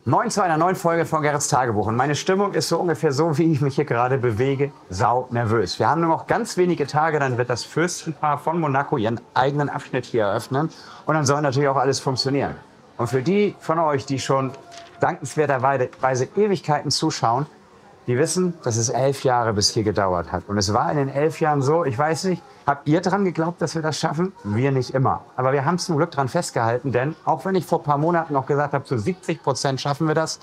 Moin zu einer neuen Folge von Gerrits Tagebuch. Und meine Stimmung ist so ungefähr so, wie ich mich hier gerade bewege, sau nervös. Wir haben nur noch ganz wenige Tage, dann wird das Fürstenpaar von Monaco ihren eigenen Abschnitt hier eröffnen. Und dann soll natürlich auch alles funktionieren. Und für die von euch, die schon dankenswerterweise Ewigkeiten zuschauen, die wissen, dass es 11 Jahre bis hier gedauert hat. Und es war in den 11 Jahren so, ich weiß nicht, habt ihr dran geglaubt, dass wir das schaffen? Wir nicht immer. Aber wir haben zum Glück dran festgehalten, denn auch wenn ich vor ein paar Monaten noch gesagt habe, zu 70% schaffen wir das,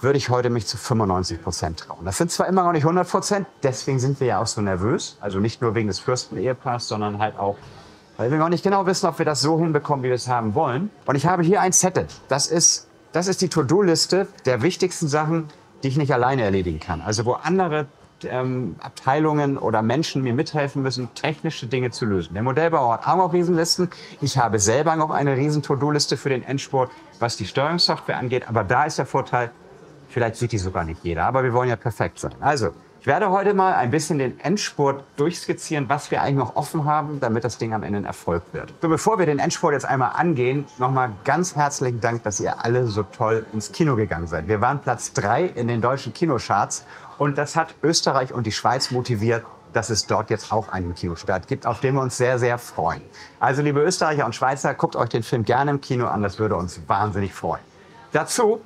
würde ich heute mich zu 95% trauen. Das sind zwar immer noch nicht 100%, deswegen sind wir ja auch so nervös. Also nicht nur wegen des Fürsten-Ehepaars, sondern halt auch, weil wir noch nicht genau wissen, ob wir das so hinbekommen, wie wir es haben wollen. Und ich habe hier ein Zettel. Das ist die To-Do-Liste der wichtigsten Sachen, die ich nicht alleine erledigen kann. Also wo andere Abteilungen oder Menschen mir mithelfen müssen, technische Dinge zu lösen. Der Modellbauer hat auch noch Riesenlisten. Ich habe selber noch eine riesen To-Do-Liste für den Endspurt, was die Steuerungssoftware angeht. Aber da ist der Vorteil, vielleicht sieht die sogar nicht jeder, aber wir wollen ja perfekt sein. Also, ich werde heute mal ein bisschen den Endspurt durchskizzieren, was wir eigentlich noch offen haben, damit das Ding am Ende ein Erfolg wird. So, bevor wir den Endspurt jetzt einmal angehen, nochmal ganz herzlichen Dank, dass ihr alle so toll ins Kino gegangen seid. Wir waren Platz 3 in den deutschen Kinocharts und das hat Österreich und die Schweiz motiviert, dass es dort jetzt auch einen Kinostart gibt, auf den wir uns sehr, sehr freuen. Also, liebe Österreicher und Schweizer, guckt euch den Film gerne im Kino an, das würde uns wahnsinnig freuen. Dazu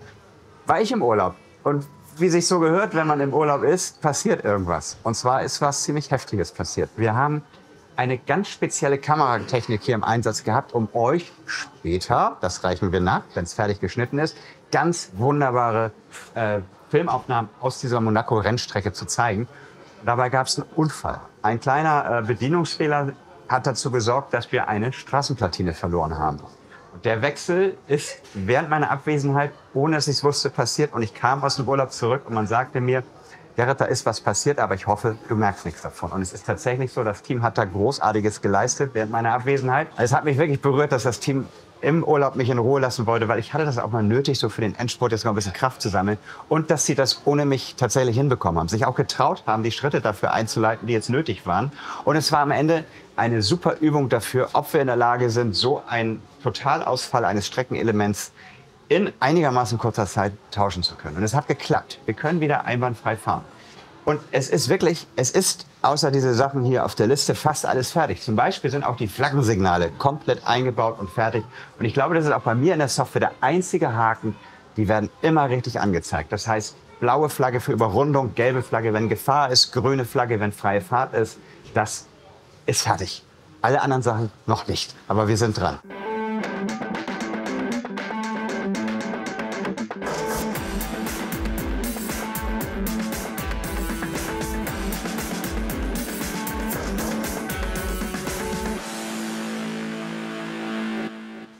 war ich im Urlaub und wie sich so gehört, wenn man im Urlaub ist, passiert irgendwas. Und zwar ist was ziemlich Heftiges passiert. Wir haben eine ganz spezielle Kameratechnik hier im Einsatz gehabt, um euch später, das reichen wir nach, wenn es fertig geschnitten ist, ganz wunderbare Filmaufnahmen aus dieser Monaco-Rennstrecke zu zeigen. Dabei gab es einen Unfall. Ein kleiner Bedienungsfehler hat dazu gesorgt, dass wir eine Straßenplatine verloren haben. Der Wechsel ist während meiner Abwesenheit, ohne dass ich es wusste, passiert. Und ich kam aus dem Urlaub zurück und man sagte mir, Gerrit, da ist was passiert, aber ich hoffe, du merkst nichts davon. Und es ist tatsächlich so, das Team hat da Großartiges geleistet während meiner Abwesenheit. Es hat mich wirklich berührt, dass das Team im Urlaub mich in Ruhe lassen wollte, weil ich hatte das auch mal nötig, so für den Endspurt jetzt noch ein bisschen Kraft zu sammeln. Und dass sie das ohne mich tatsächlich hinbekommen haben. Sich auch getraut haben, die Schritte dafür einzuleiten, die jetzt nötig waren. Und es war am Ende eine super Übung dafür, ob wir in der Lage sind, so einen Totalausfall eines Streckenelements in einigermaßen kurzer Zeit tauschen zu können. Und es hat geklappt. Wir können wieder einwandfrei fahren. Und es ist außer diese Sachen hier auf der Liste fast alles fertig. Zum Beispiel sind auch die Flaggensignale komplett eingebaut und fertig. Und ich glaube, das ist auch bei mir in der Software der einzige Haken, die werden immer richtig angezeigt. Das heißt, blaue Flagge für Überrundung, gelbe Flagge, wenn Gefahr ist, grüne Flagge, wenn freie Fahrt ist. Das ist fertig. Alle anderen Sachen noch nicht. Aber wir sind dran.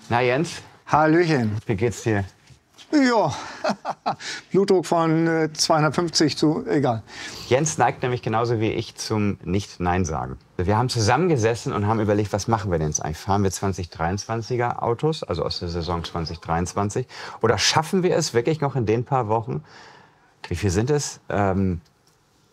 Na Jens? Hallöchen. Wie geht's dir? Ja, Blutdruck von 250 zu, egal. Jens neigt nämlich genauso wie ich zum Nicht-Nein sagen. Wir haben zusammengesessen und haben überlegt, was machen wir denn jetzt eigentlich? Fahren wir 2023er Autos, also aus der Saison 2023? Oder schaffen wir es wirklich noch in den paar Wochen, wie viel sind es?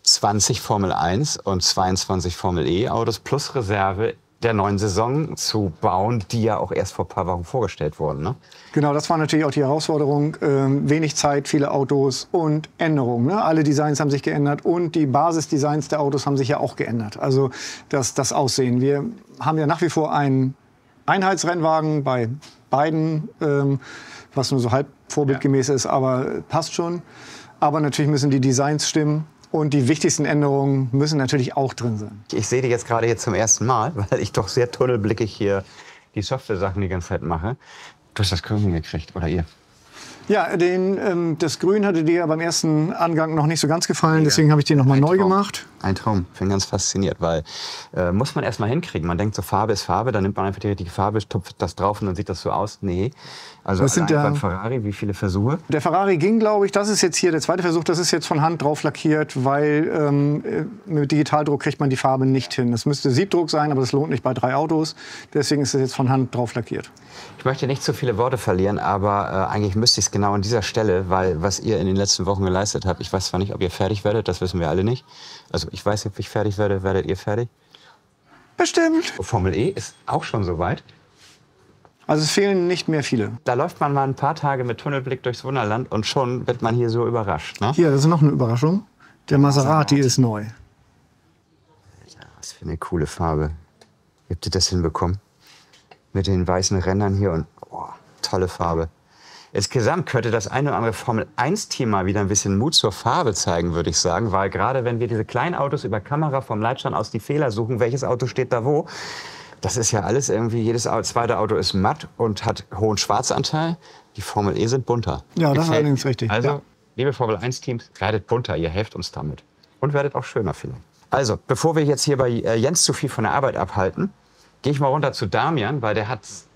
20 Formel 1 und 22 Formel E Autos plus Reserve der neuen Saison zu bauen, die ja auch erst vor ein paar Wochen vorgestellt wurden, ne? Genau, das war natürlich auch die Herausforderung. Wenig Zeit, viele Autos und Änderungen, ne? Alle Designs haben sich geändert und die Basisdesigns der Autos haben sich ja auch geändert. Also das Aussehen. Wir haben ja nach wie vor einen Einheitsrennwagen bei beiden, was nur so halb vorbildgemäß ist, aber passt schon. Aber natürlich müssen die Designs stimmen. Und die wichtigsten Änderungen müssen natürlich auch drin sein. Ich sehe dich jetzt gerade hier zum ersten Mal, weil ich doch sehr tunnelblickig hier die Software-Sachen die ganze Zeit mache. Du hast das Grün gekriegt, oder ihr? Ja, das Grün hatte dir beim ersten Angang noch nicht so ganz gefallen, deswegen habe ich den noch mal neu gemacht. Ein Traum. Ich bin ganz fasziniert, weil muss man erst mal hinkriegen. Man denkt so, Farbe ist Farbe, dann nimmt man einfach die richtige Farbe, tupft das drauf und dann sieht das so aus. Nee. Also das sind beim Ferrari, wie viele Versuche? Der Ferrari ging, glaube ich, das ist jetzt hier der zweite Versuch, das ist jetzt von Hand drauf lackiert, weil mit Digitaldruck kriegt man die Farbe nicht hin. Das müsste Siebdruck sein, aber das lohnt nicht bei 3 Autos. Deswegen ist es jetzt von Hand drauf lackiert. Ich möchte nicht zu viele Worte verlieren, aber eigentlich müsste ich es genau an dieser Stelle, weil was ihr in den letzten Wochen geleistet habt, ich weiß zwar nicht, ob ihr fertig werdet, das wissen wir alle nicht. Also ich weiß nicht, ob ich fertig werde. Werdet ihr fertig? Bestimmt. Formel E ist auch schon soweit. Also es fehlen nicht mehr viele. Da läuft man mal ein paar Tage mit Tunnelblick durchs Wunderland und schon wird man hier so überrascht. Ne? Hier, das ist noch eine Überraschung. Der Maserati ist neu. Was für eine coole Farbe. Wie habt ihr das hinbekommen? Mit den weißen Rändern hier und tolle Farbe. Insgesamt könnte das eine oder andere Formel-1-Team mal wieder ein bisschen Mut zur Farbe zeigen, würde ich sagen. Weil gerade wenn wir diese kleinen Autos über Kamera vom Leitstand aus die Fehler suchen, welches Auto steht da wo, das ist ja alles irgendwie, jedes zweite Auto ist matt und hat hohen Schwarzanteil. Die Formel E sind bunter. Ja, das ist allerdings richtig. Also, ja. Liebe Formel-1-Teams, werdet bunter, ihr helft uns damit. Und werdet auch schöner vielleicht. Also, bevor wir jetzt hier bei Jens zu viel von der Arbeit abhalten, gehe ich mal runter zu Damian, weil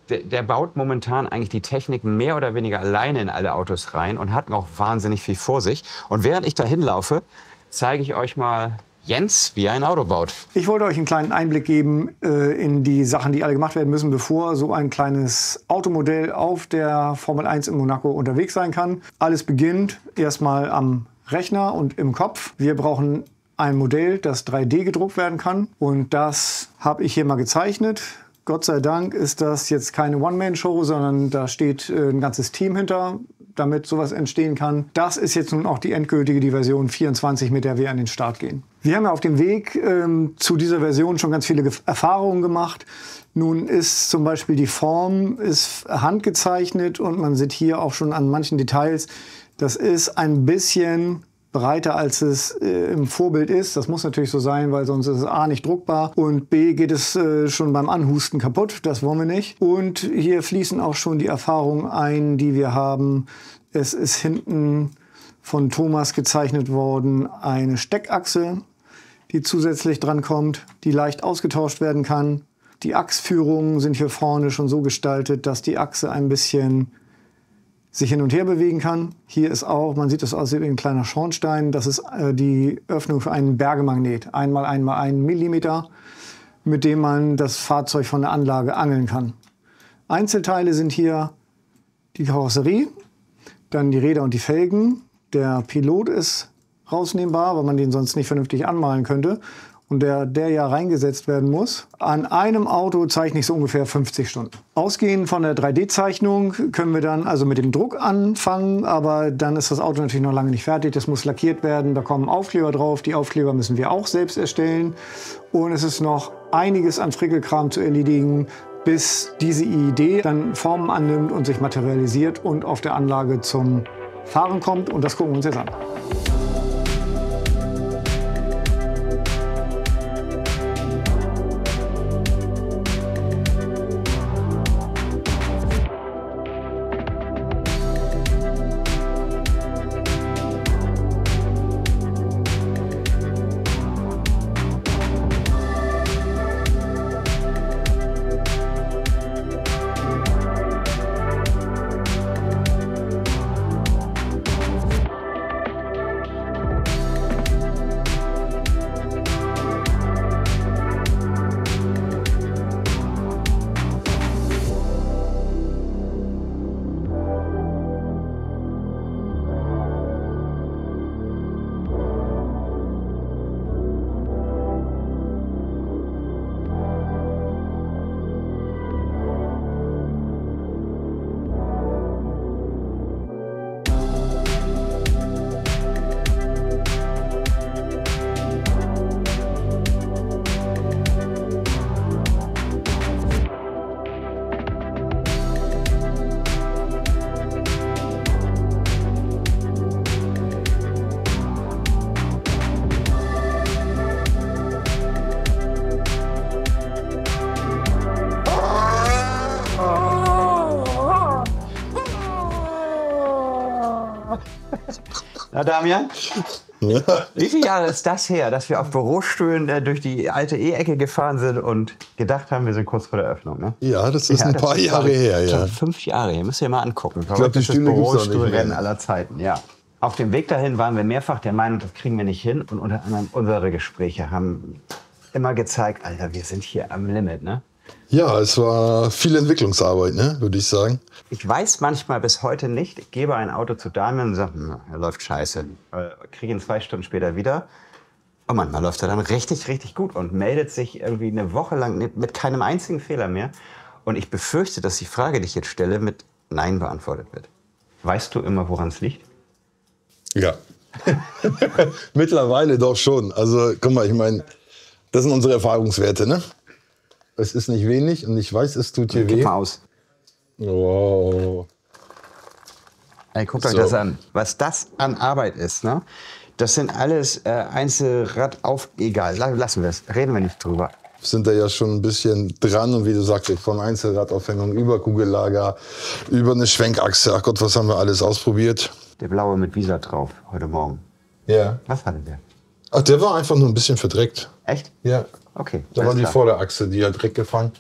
der baut momentan eigentlich die Technik mehr oder weniger alleine in alle Autos rein und hat noch wahnsinnig viel vor sich. Und während ich da hinlaufe, zeige ich euch mal Jens, wie er ein Auto baut. Ich wollte euch einen kleinen Einblick geben in die Sachen, die alle gemacht werden müssen, bevor so ein kleines Automodell auf der Formel 1 in Monaco unterwegs sein kann. Alles beginnt erstmal am Rechner und im Kopf. Wir brauchen ein Modell, das 3D gedruckt werden kann. Und das habe ich hier mal gezeichnet. Gott sei Dank ist das jetzt keine One-Man-Show, sondern da steht ein ganzes Team hinter, damit sowas entstehen kann. Das ist jetzt nun auch die endgültige, die Version 24, mit der wir an den Start gehen. Wir haben ja auf dem Weg zu dieser Version schon ganz viele Erfahrungen gemacht. Nun ist zum Beispiel die Form ist handgezeichnet und man sieht hier auch schon an manchen Details, das ist ein bisschen breiter, als es im Vorbild ist. Das muss natürlich so sein, weil sonst ist es A nicht druckbar und B geht es schon beim Anhusten kaputt. Das wollen wir nicht. Und hier fließen auch schon die Erfahrungen ein, die wir haben. Es ist hinten von Thomas gezeichnet worden eine Steckachse, die zusätzlich dran kommt, die leicht ausgetauscht werden kann. Die Achsführungen sind hier vorne schon so gestaltet, dass die Achse ein bisschen sich hin und her bewegen kann. Hier ist auch, man sieht, das aussieht wie ein kleiner Schornstein. Das ist die Öffnung für einen Bergemagnet. 1x1x1 Millimeter, mit dem man das Fahrzeug von der Anlage angeln kann. Einzelteile sind hier die Karosserie, dann die Räder und die Felgen. Der Pilot ist rausnehmbar, weil man den sonst nicht vernünftig anmalen könnte. Und der ja reingesetzt werden muss. An einem Auto zeichne ich so ungefähr 50 Stunden. Ausgehend von der 3D-Zeichnung können wir dann also mit dem Druck anfangen, aber dann ist das Auto natürlich noch lange nicht fertig. Das muss lackiert werden, da kommen Aufkleber drauf. Die Aufkleber müssen wir auch selbst erstellen. Und es ist noch einiges an Frickelkram zu erledigen, bis diese Idee dann Formen annimmt und sich materialisiert und auf der Anlage zum Fahren kommt. Und das gucken wir uns jetzt an. Na, Damian? Ja. Wie viele Jahre ist das her, dass wir auf Bürostühlen durch die alte E-Ecke gefahren sind und gedacht haben, wir sind kurz vor der Öffnung? Ne? Ja, das ist ein paar Jahre her. Ja. 5 Jahre her, müsst ihr mal angucken. Ich glaube, die Stühle gibt es Bürostuhlrennen aller Zeiten, ja. Auf dem Weg dahin waren wir mehrfach der Meinung, das kriegen wir nicht hin. Und unter anderem unsere Gespräche haben immer gezeigt, Alter, wir sind hier am Limit, ne? Ja, es war viel Entwicklungsarbeit, ne, würde ich sagen. Ich weiß manchmal bis heute nicht, ich gebe ein Auto zu Damian und sage, er läuft scheiße. Kriege ihn 2 Stunden später wieder. Und manchmal läuft er dann richtig, richtig gut und meldet sich irgendwie eine Woche lang mit keinem einzigen Fehler mehr. Und ich befürchte, dass die Frage, die ich jetzt stelle, mit Nein beantwortet wird. Weißt du immer, woran es liegt? Ja. Mittlerweile doch schon. Also, guck mal, ich meine, das sind unsere Erfahrungswerte, ne? Es ist nicht wenig und ich weiß, es tut dir Gib weh. mal aus. Wow. Ey, guckt euch das an. Was das an Arbeit ist, ne? Das sind alles Einzelrad auf... Egal, lassen wir es. Reden wir nicht drüber. Sind da ja schon ein bisschen dran und wie du sagst, von Einzelradaufhängung über Kugellager, über eine Schwenkachse. Ach Gott, was haben wir alles ausprobiert? Der blaue mit Visa drauf, heute Morgen. Ja. Was hatte der? Ach, der war einfach nur ein bisschen verdreckt. Echt? Ja. Okay. Da alles war die klar. Vorderachse, die hat Dreck gefangen.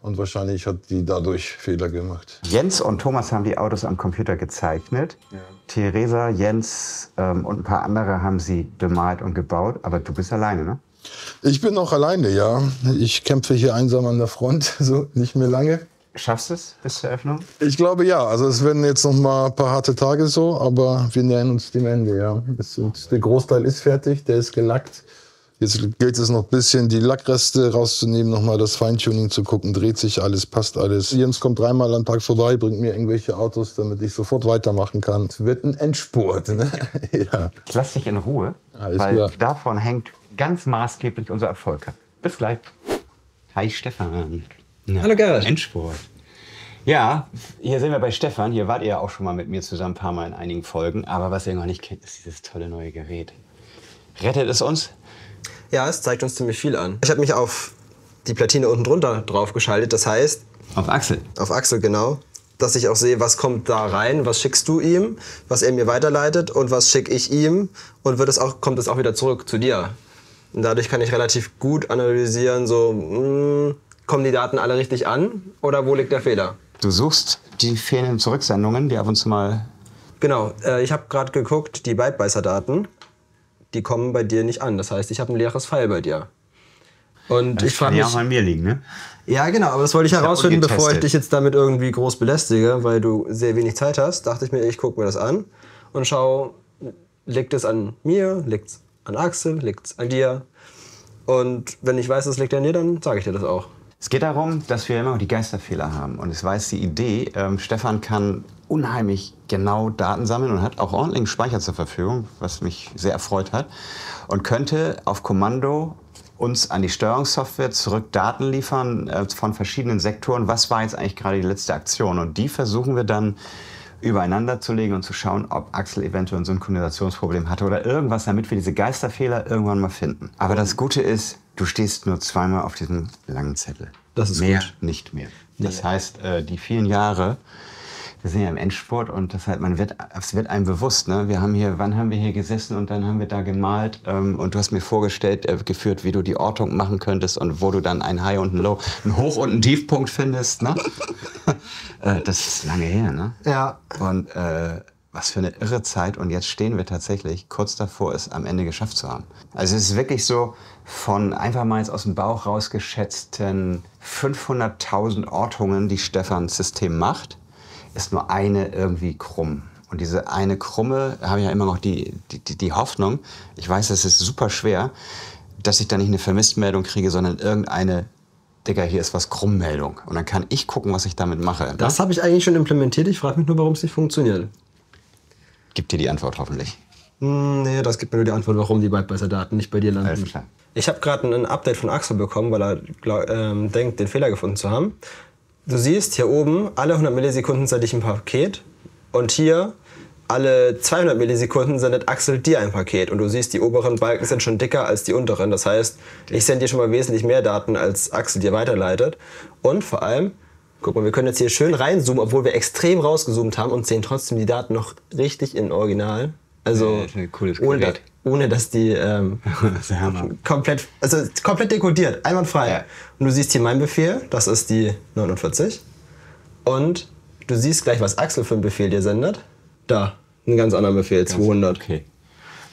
Und wahrscheinlich hat die dadurch Fehler gemacht. Jens und Thomas haben die Autos am Computer gezeichnet. Ja. Theresa, Jens und ein paar andere haben sie bemalt und gebaut. Aber du bist alleine, ne? Ich bin noch alleine, ja. Ich kämpfe hier einsam an der Front, so nicht mehr lange. Schaffst du es bis zur Eröffnung? Ich glaube ja. Also es werden jetzt noch mal ein paar harte Tage so, aber wir nähern uns dem Ende, ja. Der Großteil ist fertig, der ist gelackt. Jetzt gilt es noch ein bisschen, die Lackreste rauszunehmen, noch mal das Feintuning zu gucken, dreht sich alles, passt alles. Jens kommt 3-mal am Tag vorbei, bringt mir irgendwelche Autos, damit ich sofort weitermachen kann. Es wird ein Endspurt, ne? Ja. Ich lass dich in Ruhe, Alles weil klar. davon hängt ganz maßgeblich unser Erfolg ab. Bis gleich. Hi Stefan. Na, Hallo Gerrit. Endspurt. Ja, hier sind wir bei Stefan. Hier wart ihr ja auch schon mal mit mir zusammen ein paar Mal in einigen Folgen. Aber was ihr noch nicht kennt, ist dieses tolle neue Gerät. Rettet es uns? Ja, es zeigt uns ziemlich viel an. Ich habe mich auf die Platine unten drunter drauf geschaltet. Das heißt, Auf Axel. auf Axel genau, dass ich auch sehe, was kommt da rein, was schickst du ihm, was er mir weiterleitet und was schicke ich ihm und kommt es auch wieder zurück zu dir. Und dadurch kann ich relativ gut analysieren, so kommen die Daten alle richtig an oder wo liegt der Fehler? Du suchst die fehlenden Zurücksendungen, die ab und zu mal... Genau, ich habe gerade geguckt, die Bytebeißer-Daten, die kommen bei dir nicht an. Das heißt, ich habe ein leeres File bei dir. Und ich frage kann ja mich, auch an mir liegen, ne? ja, genau, aber das wollte ich ja herausfinden, bevor ich ungetestet. dich jetzt damit irgendwie groß belästige, weil du sehr wenig Zeit hast. Dachte ich mir, ich gucke mir das an und schau, liegt es an mir, liegt es an Axel, liegt es an dir? Und wenn ich weiß, es liegt an dir, dann sage ich dir das auch. Es geht darum, dass wir immer noch die Geisterfehler haben. Und es war jetzt die Idee, Stefan kann unheimlich genau Daten sammeln und hat auch ordentlichen Speicher zur Verfügung, was mich sehr erfreut hat. Und könnte auf Kommando uns an die Steuerungssoftware zurück Daten liefern von verschiedenen Sektoren. Was war jetzt eigentlich gerade die letzte Aktion? Und die versuchen wir dann übereinander zu legen und zu schauen, ob Axel eventuell ein Synchronisationsproblem hatte oder irgendwas, damit wir diese Geisterfehler irgendwann mal finden. Aber das Gute ist, du stehst nur zweimal auf diesem langen Zettel. Das ist mehr, gut. nicht mehr. Das heißt, die vielen Jahre, wir sind ja im Endspurt und das heißt, es wird einem bewusst. Ne? Wann haben wir hier gesessen und dann haben wir da gemalt und du hast mir geführt, wie du die Ortung machen könntest und wo du dann ein High und ein Low, ein Hoch- und einen Tiefpunkt findest. Ne? Das ist lange her, ne? Ja. Und was für eine irre Zeit. Und jetzt stehen wir tatsächlich kurz davor, es am Ende geschafft zu haben. Also es ist wirklich so, von einfach mal jetzt aus dem Bauch rausgeschätzten 500.000 Ortungen, die Stefans System macht, ist nur eine irgendwie krumm. Und diese eine krumme, habe ich ja immer noch die Hoffnung, ich weiß, es ist super schwer, dass ich da nicht eine Vermisstmeldung kriege, sondern irgendeine, Digga, hier ist was Krummmeldung. Und dann kann ich gucken, was ich damit mache. Das habe ich eigentlich schon implementiert. Ich frage mich nur, warum es nicht funktioniert. Gibt dir die Antwort hoffentlich. Nee, das gibt mir nur die Antwort, warum die Bytebeißer-Daten nicht bei dir landen. Alles klar. Ich habe gerade ein Update von Axel bekommen, weil er denkt, den Fehler gefunden zu haben. Du siehst hier oben, alle 100 Millisekunden sende ich ein Paket. Und hier, alle 200 Millisekunden sendet Axel dir ein Paket. Und du siehst, die oberen Balken sind schon dicker als die unteren. Das heißt, ich sende dir schon mal wesentlich mehr Daten, als Axel dir weiterleitet. Und vor allem, guck mal, wir können jetzt hier schön reinzoomen, obwohl wir extrem rausgezoomt haben und sehen trotzdem die Daten noch richtig in Original. Also Ja, ein cooles ohne, Gerät. ohne dass die Das ist der Hammer. komplett dekodiert, einwandfrei. Ja. Und du siehst hier meinen Befehl, das ist die 49. Und du siehst gleich, was Axel für einen Befehl dir sendet. Da, einen ganz anderen Befehl, 200. Okay.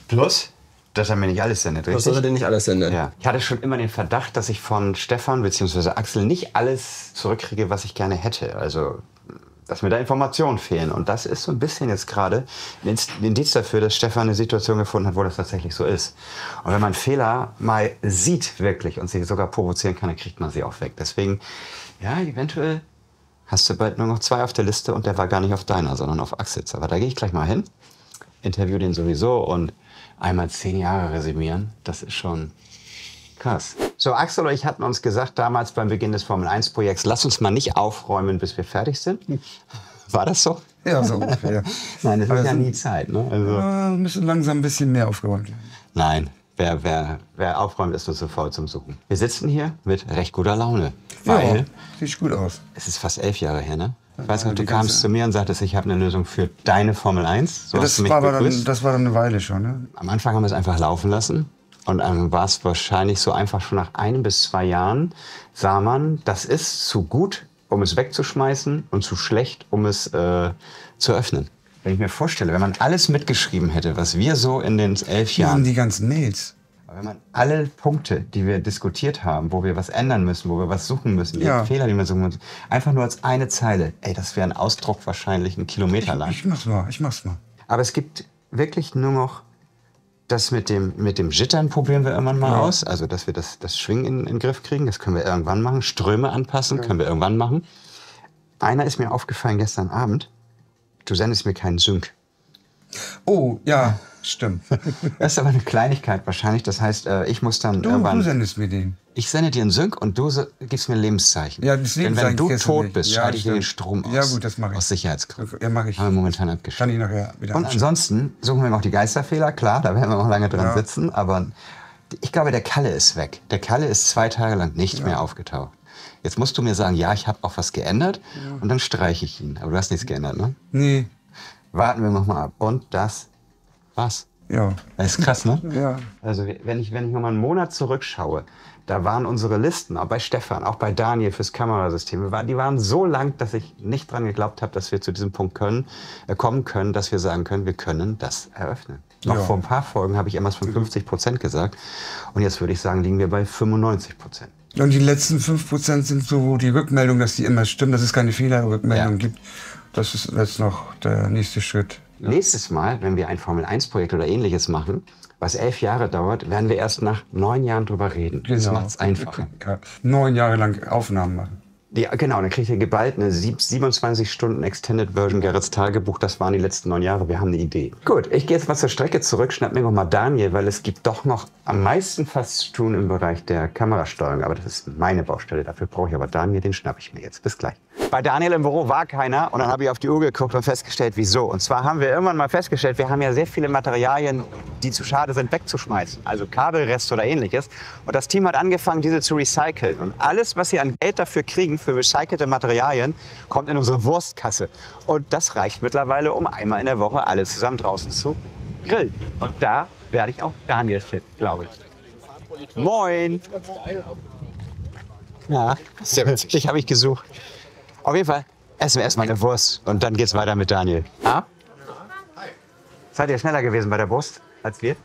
Plus, dass er mir nicht alles sendet, Was richtig? soll er dir nicht alles senden? Ja. Ich hatte schon immer den Verdacht, dass ich von Stefan bzw. Axel nicht alles zurückkriege, was ich gerne hätte. Also, dass mir da Informationen fehlen. Und das ist so ein bisschen jetzt gerade ein Indiz dafür, dass Stefan eine Situation gefunden hat, wo das tatsächlich so ist. Und wenn man Fehler mal sieht wirklich und sie sogar provozieren kann, dann kriegt man sie auch weg. Deswegen, ja, eventuell hast du bald nur noch 2 auf der Liste und der war gar nicht auf deiner, sondern auf Axels. Aber da gehe ich gleich mal hin, interview den sowieso und einmal 10 Jahre resümieren, das ist schon krass. So, Axel und ich hatten uns gesagt damals beim Beginn des Formel-1-Projekts, lass uns mal nicht aufräumen, bis wir fertig sind. War das so? Ja, so ungefähr. Nein, das ist ja nie Zeit. Ne? Also, müssen langsam ein bisschen mehr aufgeräumt werden. nein, wer aufräumt, ist nur zu faul zum Suchen. Wir sitzen hier mit recht guter Laune, Ja, weil sieht gut aus. es ist fast 11 Jahre her, ne? Ich weiß noch, du die kamst ganze- zu mir und sagtest, ich habe eine Lösung für deine Formel 1. So hast Das du mich war, aber dann, begrüßt. das war dann eine Weile schon, ne? Am Anfang haben wir es einfach laufen lassen. Und dann war es wahrscheinlich so einfach schon nach 1 bis 2 Jahren, sah man, das ist zu gut, um es wegzuschmeißen und zu schlecht, um es zu öffnen. Wenn ich mir vorstelle, wenn man alles mitgeschrieben hätte, was wir so in den 11 Hier haben Jahren, die ganzen Mails. wenn man alle Punkte, die wir diskutiert haben, wo wir was ändern müssen, wo wir was suchen müssen, die Ja. Fehler, die wir suchen müssen, einfach nur als eine Zeile, ey, das wäre ein Ausdruck wahrscheinlich einen Kilometer lang. Ich mach's mal. Aber es gibt wirklich nur noch das mit dem Jittern probieren wir irgendwann mal aus. Also, dass wir das Schwingen in den Griff kriegen, das können wir irgendwann machen. Ströme anpassen, können wir irgendwann machen. Einer ist mir aufgefallen gestern Abend. Du sendest mir keinen Sync. Oh, ja, stimmt. Das ist aber eine Kleinigkeit wahrscheinlich. Das heißt, ich muss dann Du irgendwann... sendest mir den. Ich sende dir einen Sync und du gibst mir ein Lebenszeichen. Ja, das Denn wenn Lebenszeichen du kriegst du tot nicht. bist, Ja, schalte ich dir den stimmt. Strom aus. Ja, gut, das mache ich. Aus Sicherheitsgründen. Ja, mache ich. Haben wir momentan abgeschaltet. Kann ich nachher wieder Und anschauen. ansonsten suchen wir noch die Geisterfehler. Klar, da werden wir noch lange dran Ja. sitzen. Aber ich glaube, der Kalle ist weg. Der Kalle ist 2 Tage lang nicht mehr aufgetaucht. Jetzt musst du mir sagen, ja, ich habe auch was geändert. Und dann streiche ich ihn. Aber du hast nichts geändert, ne? Nee, Warten wir noch mal ab. Und das war's. ja. Das ist krass, ne? Ja. Also wenn ich noch mal einen Monat zurückschaue, da waren unsere Listen, auch bei Stefan, auch bei Daniel fürs Kamerasystem, die waren so lang, dass ich nicht dran geglaubt habe, dass wir zu diesem Punkt kommen können, dass wir sagen können, wir können das eröffnen. Noch Ja. vor ein paar Folgen habe ich immer von 50% gesagt. Und jetzt würde ich sagen, liegen wir bei 95%. Und die letzten 5% sind so die Rückmeldung, dass die immer stimmen, dass es keine Fehlerrückmeldung Ja. gibt. Das ist jetzt noch der nächste Schritt. Nächstes Mal, wenn wir ein Formel-1-Projekt oder Ähnliches machen, was 11 Jahre dauert, werden wir erst nach 9 Jahren drüber reden. Das macht es einfacher. 9 Jahre lang Aufnahmen machen. Ja, genau, dann kriegt ihr geballt eine 27 Stunden Extended Version Gerrits Tagebuch. Das waren die letzten 9 Jahre. Wir haben eine Idee. Gut, ich gehe jetzt mal zur Strecke zurück, schnapp mir noch mal Daniel, weil es gibt doch noch am meisten was zu tun im Bereich der Kamerasteuerung. Aber das ist meine Baustelle. Dafür brauche ich aber Daniel, den schnapp ich mir jetzt. Bis gleich. Bei Daniel im Büro war keiner und dann habe ich auf die Uhr geguckt und festgestellt, wieso. Und zwar haben wir irgendwann mal festgestellt, wir haben ja sehr viele Materialien, die zu schade sind, wegzuschmeißen. Also Kabelreste oder Ähnliches. Und das Team hat angefangen, diese zu recyceln. Und alles, was sie an Geld dafür kriegen, für recycelte Materialien, kommt in unsere Wurstkasse. Und das reicht mittlerweile, um einmal in der Woche alle zusammen draußen zu grillen. Und da werde ich auch Daniel fit, glaube ich. Moin! Ja, sehr witzig. Dich habe ich gesucht. Auf jeden Fall essen wir erstmal eine Wurst und dann geht's weiter mit Daniel. Ah? Seid ihr schneller gewesen bei der Wurst als wir?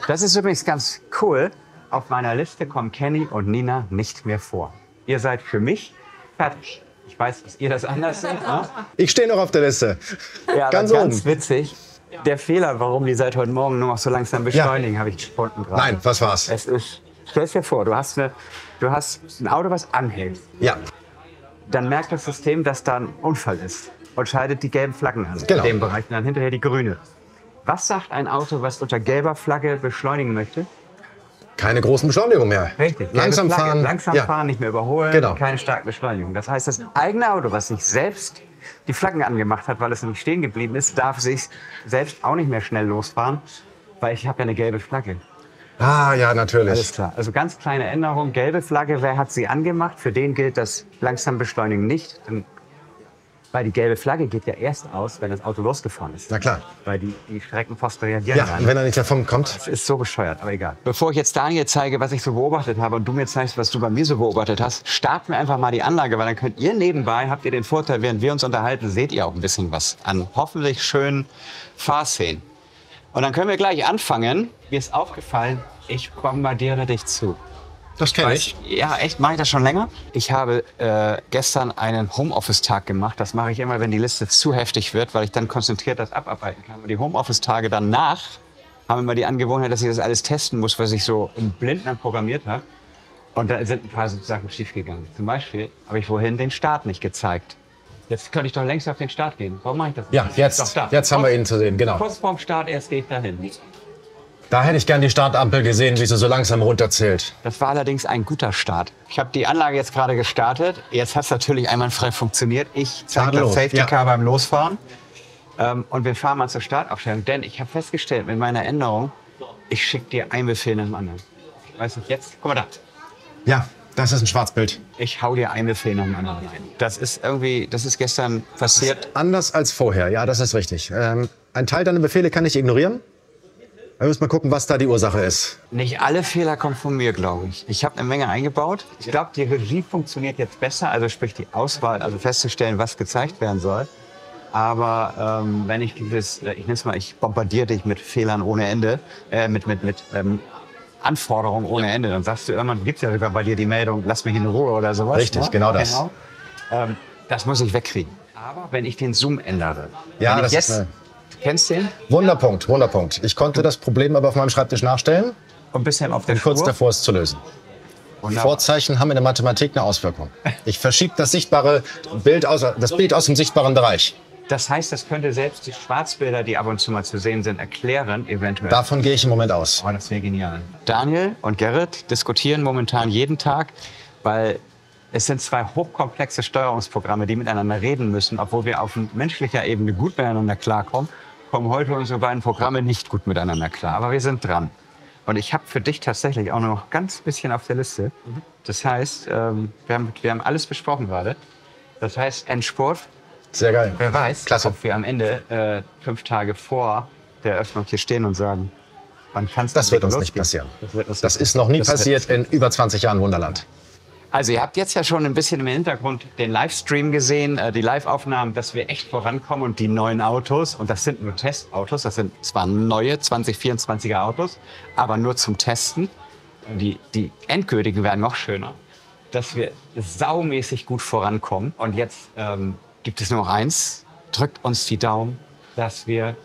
Das ist übrigens ganz cool. Auf meiner Liste kommen Kenny und Nina nicht mehr vor. Ihr seid für mich fertig. Ich weiß, dass ihr das anders seht. Ne? Ich stehe noch auf der Liste. Ja, Ganz aber ganz oben. witzig. Der Fehler, warum die seit heute Morgen nur noch so langsam beschleunigen, habe ich gefunden gerade. Nein, was war's? Es ist, stell dir vor, du hast ein Auto, was anhält. Ja, Dann merkt das System, dass da ein Unfall ist und schaltet die gelben Flaggen an. Genau. In dem Bereich und dann hinterher die grüne. Was sagt ein Auto, was unter gelber Flagge beschleunigen möchte? keine großen Beschleunigungen mehr. Richtig. Gelbe Langsam Flagge, fahren. Langsam ja. fahren, nicht mehr überholen, Genau. keine starke Beschleunigung. Das heißt, das eigene Auto, was sich selbst die Flaggen angemacht hat, weil es nicht stehen geblieben ist, darf sich selbst auch nicht mehr schnell losfahren, weil ich habe ja eine gelbe Flagge. Ah, ja, natürlich. Alles klar. Also ganz kleine Änderung. Gelbe Flagge, wer hat sie angemacht? Für den gilt das langsam beschleunigen nicht. Weil die gelbe Flagge geht ja erst aus, wenn das Auto losgefahren ist. Na klar. Weil die Streckenpfosten reagieren Ja, und wenn er nicht davon kommt. Das ist so bescheuert, aber egal. Bevor ich jetzt Daniel zeige, was ich so beobachtet habe und du mir zeigst, was du bei mir so beobachtet hast, starten wir einfach mal die Anlage, weil dann könnt ihr nebenbei, habt ihr den Vorteil, während wir uns unterhalten, seht ihr auch ein bisschen was an hoffentlich schönen Fahrszenen. Und dann können wir gleich anfangen. Mir ist aufgefallen, ich bombardiere dich zu. Das kenne ich. Ja, echt, mache ich das schon länger? Ich habe gestern einen Homeoffice-Tag gemacht. Das mache ich immer, wenn die Liste zu heftig wird, weil ich dann konzentriert das abarbeiten kann. Und die Homeoffice-Tage danach haben immer die Angewohnheit, dass ich das alles testen muss, was ich so im Blinden programmiert habe. Und da sind ein paar Sachen schiefgegangen. Zum Beispiel habe ich vorhin den Start nicht gezeigt. Jetzt könnte ich doch längst auf den Start gehen. Warum mache ich das nicht? Ja, jetzt, Doch, da. jetzt haben wir ihn zu sehen, genau. Kurz vorm Start erst gehe ich dahin. Da hätte ich gern die Startampel gesehen, wie sie so langsam runterzählt. Das war allerdings ein guter Start. Ich habe die Anlage jetzt gerade gestartet. Jetzt hat es natürlich einwandfrei funktioniert. Ich zeige das Tadellos, Safety ja. Car beim Losfahren. Und wir fahren mal zur Startaufstellung. Denn ich habe festgestellt mit meiner Änderung, ich schicke dir einen Befehl nach dem anderen. Ich weiß nicht, jetzt, guck mal da. Ja, das ist ein Schwarzbild. Ich hau dir einen Befehl nach dem anderen rein. Das ist gestern passiert. Anders als vorher, ja, das ist richtig. Ein Teil deiner Befehle kann ich ignorieren. Wir müssen mal gucken, was da die Ursache ist. Nicht alle Fehler kommen von mir, glaube ich. Ich habe eine Menge eingebaut. Ich glaube, die Regie funktioniert jetzt besser, also sprich die Auswahl, also festzustellen, was gezeigt werden soll. Aber wenn ich dieses, ich nenne es mal, ich bombardiere dich mit Fehlern ohne Ende, mit Anforderungen ohne Ende, dann sagst du irgendwann, gibt es ja sogar bei dir die Meldung, lass mich in Ruhe oder sowas. Richtig, genau das. Genau. Das muss ich wegkriegen. Aber wenn ich den Zoom ändere, Ja, wenn das ich ist jetzt, eine du kennst den? Wunderpunkt, Wunderpunkt. Ich konnte das Problem aber auf meinem Schreibtisch nachstellen Und bisher auf der und kurz Spur. davor es zu lösen. Wunderbar. Vorzeichen haben in der Mathematik eine Auswirkung. Ich verschiebe das Bild aus dem sichtbaren Bereich. Das heißt, das könnte selbst die Schwarzbilder, die ab und zu mal zu sehen sind, erklären, eventuell. Davon gehe ich im Moment aus. Oh, das wäre genial. Daniel und Gerrit diskutieren momentan jeden Tag, weil es sind zwei hochkomplexe Steuerungsprogramme, die miteinander reden müssen. Obwohl wir auf menschlicher Ebene gut miteinander klarkommen, kommen heute unsere beiden Programme nicht gut miteinander klar. Aber wir sind dran. Und ich habe für dich tatsächlich auch noch ganz bisschen auf der Liste. Das heißt, wir haben alles besprochen gerade. Das heißt, Endspurt. Sehr geil. Wer weiß, Klasse. ob wir am Ende 5 Tage vor der Eröffnung hier stehen und sagen, wann kann's Das wird uns losgehen? nicht passieren. wird uns Das nicht ist noch nie passieren. passiert in über 20 Jahren Wunderland. Also ihr habt jetzt ja schon ein bisschen im Hintergrund den Livestream gesehen, die Live-Aufnahmen, dass wir echt vorankommen und die neuen Autos, und das sind nur Testautos, das sind zwar neue 2024er Autos, aber nur zum Testen. Die endgültigen werden noch schöner, dass wir saumäßig gut vorankommen. Und jetzt gibt es nur noch eins, drückt uns die Daumen, dass wir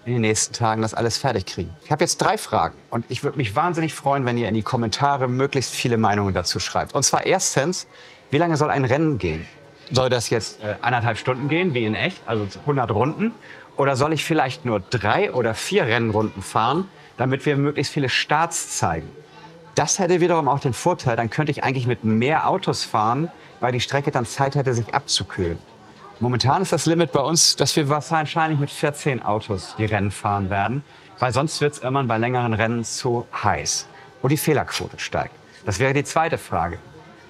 in den nächsten Tagen das alles fertig kriegen. Ich habe jetzt 3 Fragen und ich würde mich wahnsinnig freuen, wenn ihr in die Kommentare möglichst viele Meinungen dazu schreibt. Und zwar erstens, wie lange soll ein Rennen gehen? Soll das jetzt 1,5 Stunden gehen, wie in echt, also 100 Runden? Oder soll ich vielleicht nur 3 oder 4 Rennrunden fahren, damit wir möglichst viele Starts zeigen? Das hätte wiederum auch den Vorteil, dann könnte ich eigentlich mit mehr Autos fahren, weil die Strecke dann Zeit hätte, sich abzukühlen. Momentan ist das Limit bei uns, dass wir wahrscheinlich mit 14 Autos die Rennen fahren werden, weil sonst wird es irgendwann bei längeren Rennen zu heiß und die Fehlerquote steigt. Das wäre die zweite Frage.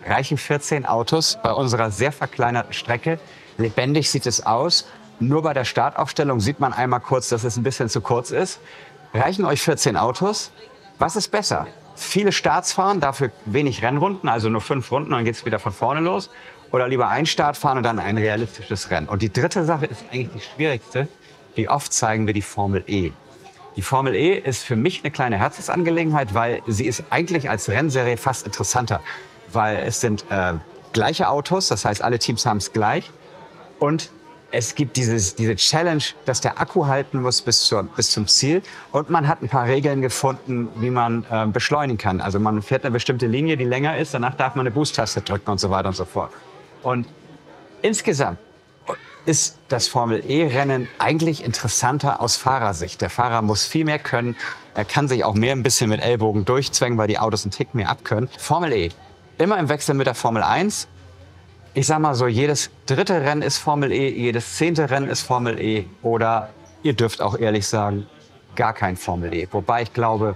Reichen 14 Autos bei unserer sehr verkleinerten Strecke? Lebendig sieht es aus. Nur bei der Startaufstellung sieht man einmal kurz, dass es ein bisschen zu kurz ist. Reichen euch 14 Autos? Was ist besser? Viele Starts fahren, dafür wenig Rennrunden, also nur 5 Runden, dann geht es wieder von vorne los. Oder lieber einen Start fahren und dann ein realistisches Rennen. Und die dritte Sache ist eigentlich die schwierigste. Wie oft zeigen wir die Formel E? Die Formel E ist für mich eine kleine Herzensangelegenheit, weil sie ist eigentlich als Rennserie fast interessanter. Weil es sind gleiche Autos, das heißt, alle Teams haben es gleich. Und es gibt diese Challenge, dass der Akku halten muss bis zum Ziel. Und man hat ein paar Regeln gefunden, wie man beschleunigen kann. Also man fährt eine bestimmte Linie, die länger ist. Danach darf man eine Boost-Taste drücken und so weiter und so fort. Und insgesamt ist das Formel-E-Rennen eigentlich interessanter aus Fahrersicht. Der Fahrer muss viel mehr können. Er kann sich auch mehr ein bisschen mit Ellbogen durchzwängen, weil die Autos einen Tick mehr abkönnen. Formel E, immer im Wechsel mit der Formel 1. Ich sag mal so, jedes 3. Rennen ist Formel E, jedes 10. Rennen ist Formel E. Oder ihr dürft auch ehrlich sagen, gar kein Formel E. Wobei ich glaube,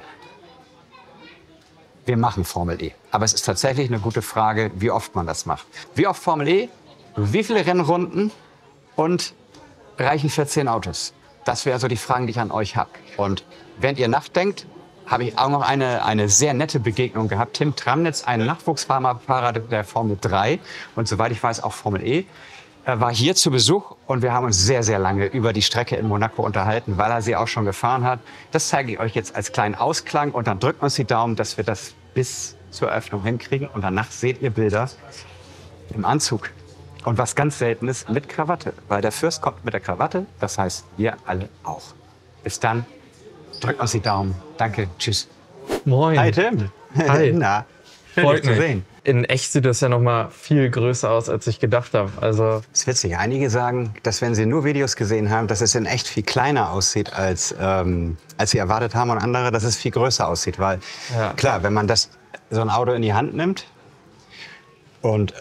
wir machen Formel E. Aber es ist tatsächlich eine gute Frage, wie oft man das macht. Wie oft Formel E? Wie viele Rennrunden? Und reichen 14 Autos? Das wäre so die Fragen, die ich an euch habe. Und während ihr nachdenkt, habe ich auch noch eine sehr nette Begegnung gehabt. Tim Tramnitz, ein Nachwuchsfahrer der Formel 3 und soweit ich weiß auch Formel E, war hier zu Besuch und wir haben uns sehr, sehr lange über die Strecke in Monaco unterhalten, weil er sie auch schon gefahren hat. Das zeige ich euch jetzt als kleinen Ausklang und dann drückt uns die Daumen, dass wir das bis zur Eröffnung hinkriegen. Und danach seht ihr Bilder im Anzug. Und was ganz selten ist, mit Krawatte. Weil der Fürst kommt mit der Krawatte, das heißt, wir alle auch. Bis dann, drückt uns die Daumen. Danke, tschüss. Moin. Hi Tim. Hi. Na, Freut zu mich. sehen. In echt sieht das ja noch mal viel größer aus, als ich gedacht habe. Also Das ist witzig. Einige sagen, dass wenn sie nur Videos gesehen haben, dass es in echt viel kleiner aussieht, als sie erwartet haben. Und andere, dass es viel größer aussieht. Weil Ja. klar, wenn man so ein Auto in die Hand nimmt und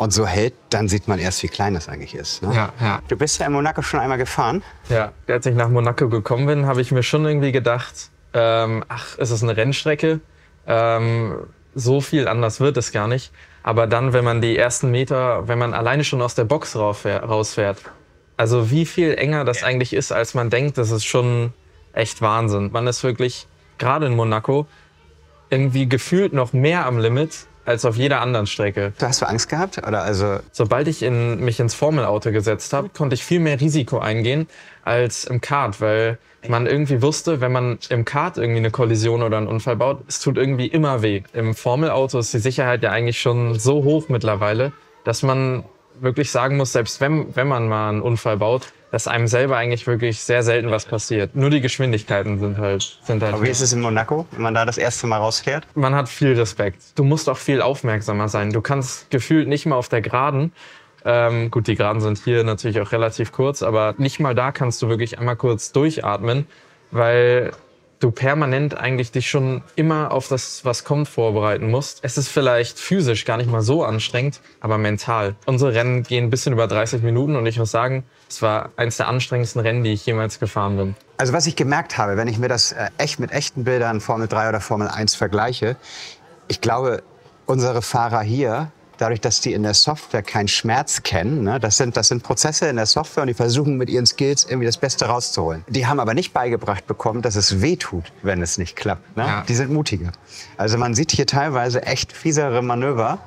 so hält, dann sieht man erst, wie klein das eigentlich ist. Ne? Ja. Du bist ja in Monaco schon einmal gefahren. Ja, als ich nach Monaco gekommen bin, habe ich mir schon irgendwie gedacht, ist es eine Rennstrecke? So viel anders wird es gar nicht. Aber dann, wenn man die ersten Meter, wenn man alleine schon aus der Box rausfährt, also wie viel enger das eigentlich ist, als man denkt, das ist schon echt Wahnsinn. Man ist wirklich, gerade in Monaco, irgendwie gefühlt noch mehr am Limit als auf jeder anderen Strecke. Hast du Angst gehabt? Oder also Sobald ich mich ins Formelauto gesetzt habe, konnte ich viel mehr Risiko eingehen als im Kart, weil man irgendwie wusste, wenn man im Kart irgendwie eine Kollision oder einen Unfall baut, es tut irgendwie immer weh. Im Formelauto ist die Sicherheit ja eigentlich schon so hoch mittlerweile, dass man wirklich sagen muss, selbst wenn man mal einen Unfall baut, dass einem selber eigentlich wirklich sehr selten was passiert. Nur die Geschwindigkeiten sind halt. Aber wie ist es in Monaco, wenn man da das erste Mal rausfährt? Man hat viel Respekt. Du musst auch viel aufmerksamer sein. Du kannst gefühlt nicht mal auf der Geraden, gut, die Geraden sind hier natürlich auch relativ kurz, aber nicht mal da kannst du wirklich einmal kurz durchatmen, weil du permanent eigentlich dich schon immer auf das, was kommt, vorbereiten musst. Es ist vielleicht physisch gar nicht mal so anstrengend, aber mental. Unsere Rennen gehen ein bisschen über 30 Minuten und ich muss sagen, es war eines der anstrengendsten Rennen, die ich jemals gefahren bin. Also was ich gemerkt habe, wenn ich mir das echt mit echten Bildern Formel 3 oder Formel 1 vergleiche, ich glaube, unsere Fahrer hier, dadurch, dass die in der Software keinen Schmerz kennen, ne, das sind Prozesse in der Software und die versuchen mit ihren Skills irgendwie das Beste rauszuholen. Die haben aber nicht beigebracht bekommen, dass es weh tut, wenn es nicht klappt. Ne? Ja. Die sind mutiger. Also man sieht hier teilweise echt fiesere Manöver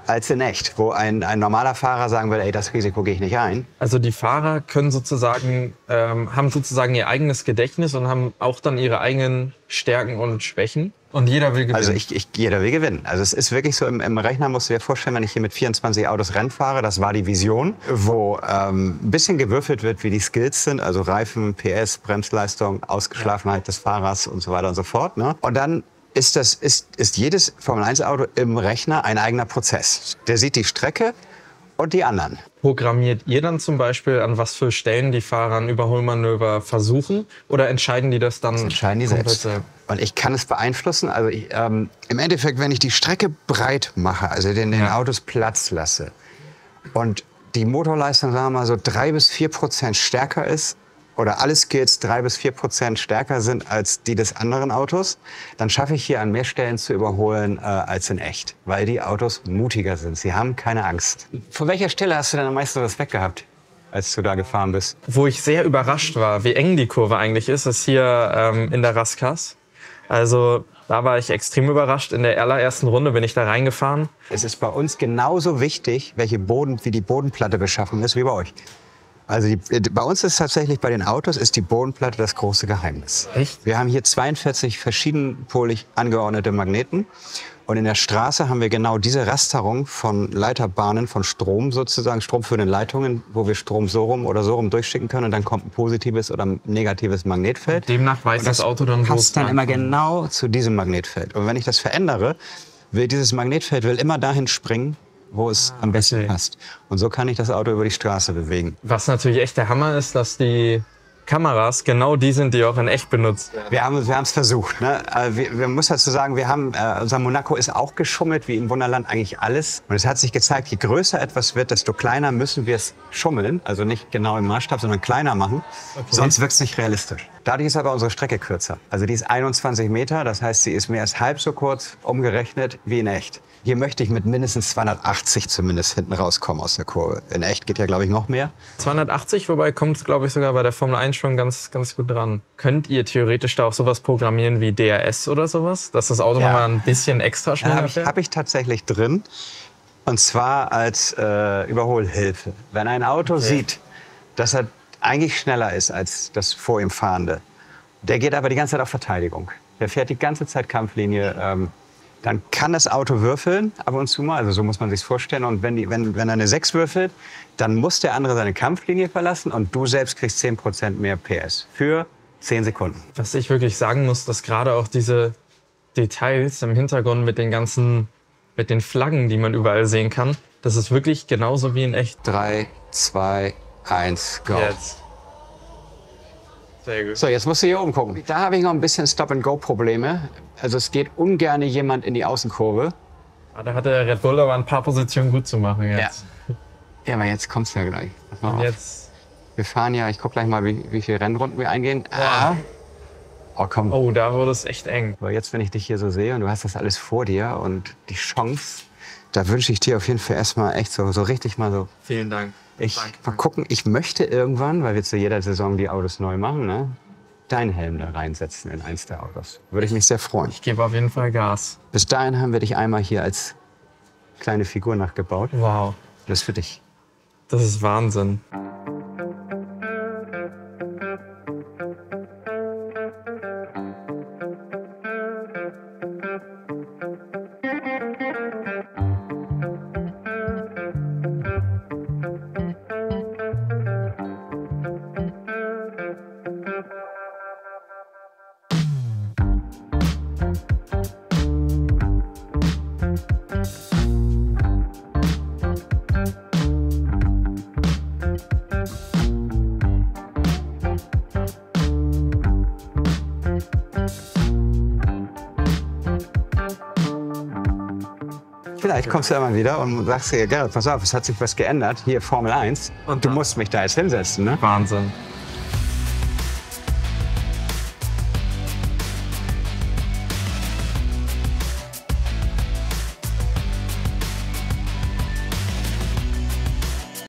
als in echt, wo ein normaler Fahrer sagen würde, ey, das Risiko gehe ich nicht ein. Also die Fahrer können sozusagen, haben sozusagen ihr eigenes Gedächtnis und haben auch dann ihre eigenen Stärken und Schwächen. Und jeder will gewinnen. Also jeder will gewinnen. Also es ist wirklich so, im Rechner musst du dir vorstellen, wenn ich hier mit 24 Autos Rennen fahre, das war die Vision, wo ein bisschen gewürfelt wird, wie die Skills sind, also Reifen, PS, Bremsleistung, Ausgeschlafenheit des Fahrers und so weiter und so fort. Ne? Und dann ist jedes Formel-1-Auto im Rechner ein eigener Prozess. Der sieht die Strecke und die anderen. Programmiert ihr dann zum Beispiel, an was für Stellen die Fahrer ein Überholmanöver versuchen? Oder entscheiden die das dann? Das entscheiden die komplett selbst. Und ich kann es beeinflussen. Also im Endeffekt, wenn ich die Strecke breit mache, also den Autos Platz lasse und die Motorleistung, sagen wir mal, so 3-4% stärker ist, oder alle Skills 3-4% stärker sind als die des anderen Autos, dann schaffe ich hier an mehr Stellen zu überholen als in echt. Weil die Autos mutiger sind. Sie haben keine Angst. Von welcher Stelle hast du denn am meisten Respekt gehabt, als du da gefahren bist? Wo ich sehr überrascht war, wie eng die Kurve eigentlich ist hier in der Raskas. Also da war ich extrem überrascht. In der allerersten Runde bin ich da reingefahren. Es ist bei uns genauso wichtig, wie die Bodenplatte beschaffen ist, wie bei euch. Also bei uns ist tatsächlich, bei den Autos ist die Bodenplatte das große Geheimnis. Echt? Wir haben hier 42 verschiedenpolig angeordnete Magneten. Und in der Straße haben wir genau diese Rasterung von Leiterbahnen, von Strom sozusagen, stromführenden Leitungen, wo wir Strom so rum oder so rum durchschicken können. Und dann kommt ein positives oder ein negatives Magnetfeld. Demnach weiß Und das Auto dann, wo es passt dann lang immer kommt. genau zu diesem Magnetfeld. Und wenn ich das verändere, will dieses Magnetfeld immer dahin springen, wo es am besten okay. passt. Und so kann ich das Auto über die Straße bewegen. Was natürlich echt der Hammer ist, dass die Kameras genau die sind, die auch in echt benutzt. Wir haben es versucht. Ne? Wir müssen dazu sagen, unser Monaco ist auch geschummelt, wie im Wunderland eigentlich alles. Und es hat sich gezeigt, je größer etwas wird, desto kleiner müssen wir es schummeln. Also nicht genau im Maßstab, sondern kleiner machen. Okay. Sonst wirkt es nicht realistisch. Dadurch ist aber unsere Strecke kürzer. Also die ist 21 Meter, das heißt, sie ist mehr als halb so kurz umgerechnet wie in echt. Hier möchte ich mit mindestens 280 zumindest hinten rauskommen aus der Kurve. In echt geht ja, glaube ich, noch mehr. 280, wobei kommt, glaube ich, sogar bei der Formel 1 schon ganz, ganz gut dran. Könnt ihr theoretisch da auch sowas programmieren wie DRS oder sowas? Dass das Auto nochmal ein bisschen extra schneller fährt? Habe ich tatsächlich drin. Und zwar als Überholhilfe. Wenn ein Auto sieht, dass er eigentlich schneller ist als das vor ihm Fahrende, der geht aber die ganze Zeit auf Verteidigung. Der fährt die ganze Zeit Kampflinie. Dann kann das Auto würfeln, ab und zu mal, also so muss man sich's vorstellen. Und wenn er eine 6 würfelt, dann muss der andere seine Kampflinie verlassen und du selbst kriegst 10% mehr PS für 10 Sekunden. Was ich wirklich sagen muss, dass gerade auch diese Details im Hintergrund mit den ganzen, mit den Flaggen, die man überall sehen kann. Das ist wirklich genauso wie in echt. 3, 2, 1, go. Jetzt. Sehr gut. So, jetzt musst du hier oben gucken. Da habe ich noch ein bisschen Stop-and-Go-Probleme. Also es geht ungern jemand in die Außenkurve. Da hat der Red Bull aber ein paar Positionen gut zu machen jetzt. Ja, aber jetzt kommt's ja gleich. Pass mal Und auf. jetzt. Wir fahren ja, ich guck gleich mal, wie viele Rennrunden wir eingehen. Ja. Oh, komm. Oh, da wurde es echt eng. Aber jetzt, wenn ich dich hier so sehe und du hast das alles vor dir und die Chance, da wünsche ich dir auf jeden Fall erstmal echt so richtig mal so. Vielen Dank. Mal gucken, ich möchte irgendwann, weil wir zu jeder Saison die Autos neu machen, ne, deinen Helm da reinsetzen in eins der Autos. Würde ich mich sehr freuen. Ich gebe auf jeden Fall Gas. Bis dahin haben wir dich einmal hier als kleine Figur nachgebaut. Wow, Das ist für dich. das ist Wahnsinn. Vielleicht kommst du ja mal wieder und sagst dir, Gerrit, pass auf, es hat sich was geändert, hier Formel 1. Und du musst mich da jetzt hinsetzen, ne? Wahnsinn.